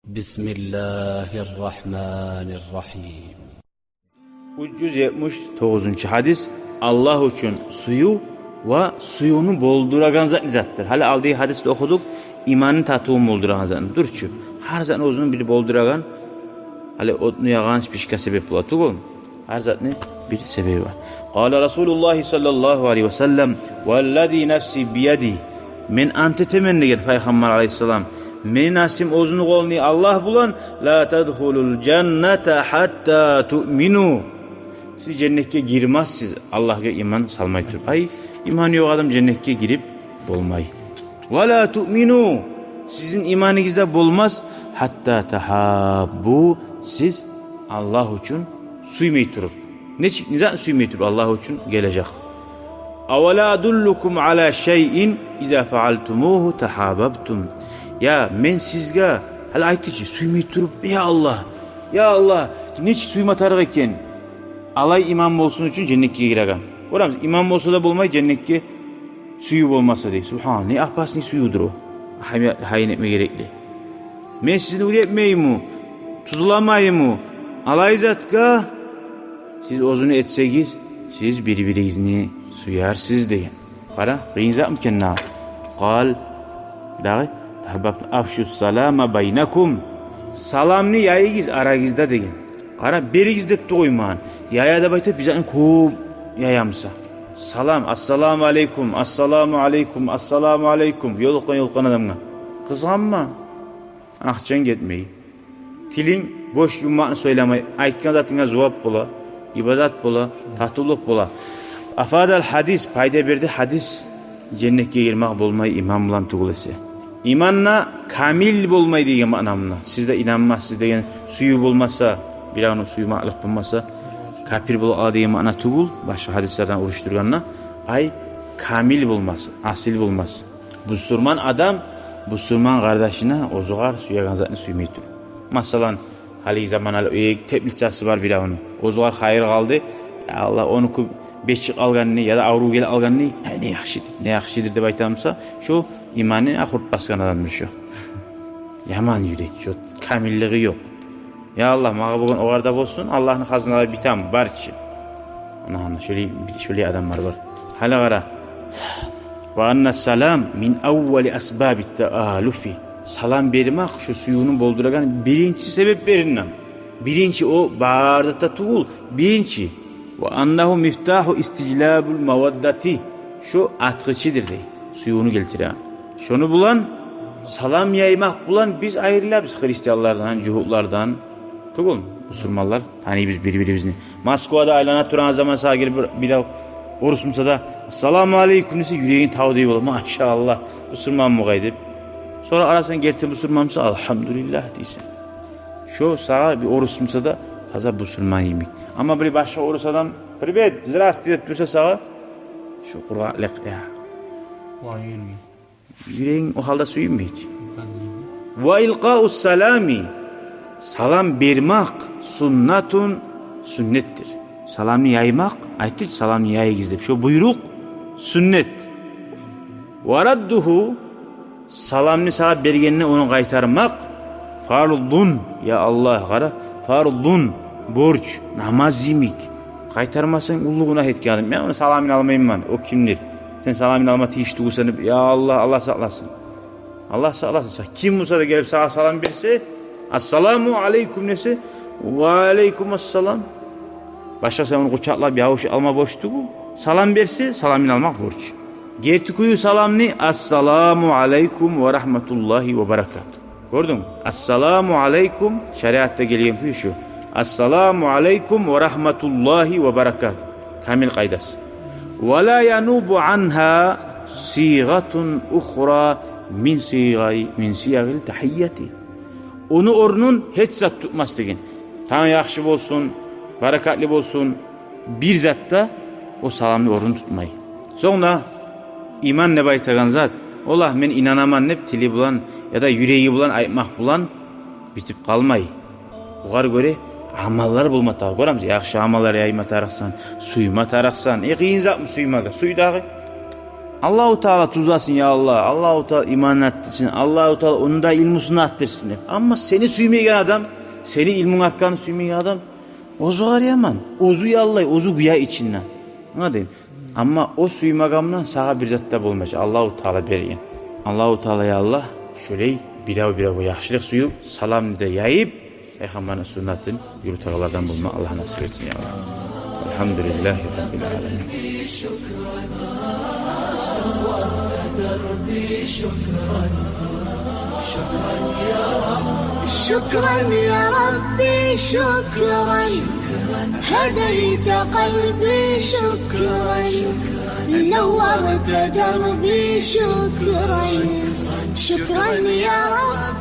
Bismillahirrahmanirrahim. 379 hadis. Allah üçün suyu ve suyunu bolduragan zattır. Hala aldığı hadiste okuduk. İmanın tatuğunu bolduragan zattır. Durçu. Her zaten özünün biri bolduragan. Hala odunu yağan pişka sebep bulatı oğlum. Her zaten bir sebebi var. Kâle Resulullah sallallahu aleyhi ve sellem vellezî nefsi biyedi. Men antetemen diyor Peygamber aleyhisselam. Men nasim özünü golni Allah bulan la tadhulul cennete hatta tu'minu. Siz cennetke girmezsiz Allah'a iman salmay tur. Ay iman yok adam cennetke girip bolmay. Ve la tu'minu. Sizin imanınızda bolmaz hatta tahabbu. Siz Allah için suymay turup. Neden suymay turup Allah için gelecek. Avela adullukum ala şeyin iza faaltumuhu tahabbtum. Ya men sizge hal aytıcı suymay turup ya Allah. Ya Allah neç suyma tarık eken. Alay imam olsun için cennetke giregen. Oramız imam olsa da bolmay cennetke suyu bolmasa dey. Subhan ne ahpas ne suyudur o. Hayin etme gerekli. Men sizin uğru etmeyimu. Tuzulamayımı. Alay zatka siz ozunu etsegiz siz birbirinizni suyarsız deyin. Kara kıyınca mı kenna? Kal dağı afşus salama baynakum. Salamni yayıgiz aragizda deyin. Kara berigiz dep toyman. Yaya da bayta bizden ku yayamsa. Salam assalamu aleykum assalamu aleykum assalamu aleykum. Yolkan adamga. Kızganma. Ahçan gitmeyi. Tilin boş yumağını söylemey. Aytkan zatına cevap bola. İbadat bola. Tahtuluk bola. Afadal hadis payda berdi hadis. Cennetke girmek bolmay imam bulan tugulesi. İmanla kamil bolmay diye manamına. Sizde inanmaz, sizde yani suyu bulmasa, bir an suyu ma'lık bulmasa, kafir bol diye mana tugul. Başka hadislerden uruşturganla ay kamil bulmaz, asil bulmaz. Bu Müslüman adam, bu Müslüman kardeşine ozugar suya ganzatını suymaydır. Masalan, hali zaman al tebliğçası var bir an. Ozugar hayır kaldı. Allah onu beşik alganını ya da avru gel alganını ne yaxşidir deb aytamsa, şu imanı ahurt baskan adamdır şu. Yaman yürek, şu kamilliği yok. Ya Allah mağa bugün o arada olsun, Allah'ın hazinaları bitam var ki. Ana şöyle adamlar var. Hala gara. Ve anna salam min evveli asbabit taalufi. Salam vermek şu suyunu bolduragan birinci sebep verinden. Birinci o bağırdıkta tuğul. Birinci. Ve annahu miftahu isticlabul mavaddati. Şu atkıçıdır dey. Suyunu geltiren. Şunu bulan, salam yaymak bulan biz ayrılabız Hristiyanlardan, Cuhutlardan. Tuğul Müslümanlar. Hani biz birbirimizni. Moskova'da aylana turan zaman sağa girip bir orusumsa da Assalamu aleyküm dese yüreğin tağı deyip olur. Maşallah. Müslüman mı gaydip. Sonra arasına gerçi Müslümansa elhamdülillah diysen. Şu sağa bir orusumsa da taza Müslüman yemek. Ama bir başka orus adam privet, zrast deyip dursa sağa şu kur'anlık ya. Yüreğin o halda suyun mu hiç? Ve ilqa'us salami. Salam vermek sünnetun sünnettir. Salamını yaymak, ayttık salamını yayıgiz deyip. Şu buyruk sünnet. Ve radduhu salamını sağa bergenine onu kaytarmak fardun. Ya Allah kara fardun borç namaz yemek. Kaytarmasan ulu günah etkiledim. Ben onu salamını almayayım ben. O kimdir? Sen salamını alma hiç tuğusanıp ya Allah Allah saklasın. Allah saklasın. Kim olsa da gelip sağa salam verse assalamu aleyküm nesi? Ve aleyküm assalam. Başka sen onu kucakla bir avuç alma boştu bu. Salam verse salamını almak borç. Gertikuyu salamını assalamu aleyküm ve rahmetullahi ve berekatuhu. Gördün mü? Assalamu aleyküm şeriatta gelen kuyu şu. Assalamu aleyküm ve rahmetullahi ve berekatuhu. Kamil kaydası. Ve la yanubu anha sigatun ukhra min siyagil tahiyyati. Onu ornun hiç zat tutmaz degen. Tam yaxşı olsun, berekatli olsun. Bir zatta o salamını ornun tutmayı. Sonra iman ne baytagan zat. Ola men inanaman nep tili bulan ya da yüreği bulan aytmak bulan bitip kalmay. Oğar göre amallar bulma tağı. Göremiz yaxşı amallar yayma tarıksan, suyma tarıksan. Kıyın zat mı suymaga? Suyu dağı. Allahu Teala tuzlasın ya Allah. Allahu Teala iman ettirsin. Allahu Teala onun da ilmusunu arttırsın. Ama seni suymayan adam, seni ilmin hakkını suymayan adam ozu arayaman. Ozu yallay, ozu güya içinden. Ne diyeyim? Ama o suymagamdan sağa bir zatta bulmuş. Allahu Teala bergen. Allahu Teala ya Allah şöyle bir yaxşılık suyu salam da yayıp Peygamberin sünnetini yürütağlardan bulma Allah nasip etsin ya Allah. Elhamdülillahi Rabbil alemin. شكرا يا ربي شكرا هديت قلبي شكرا نورت دربي شكرا شكرا يا رب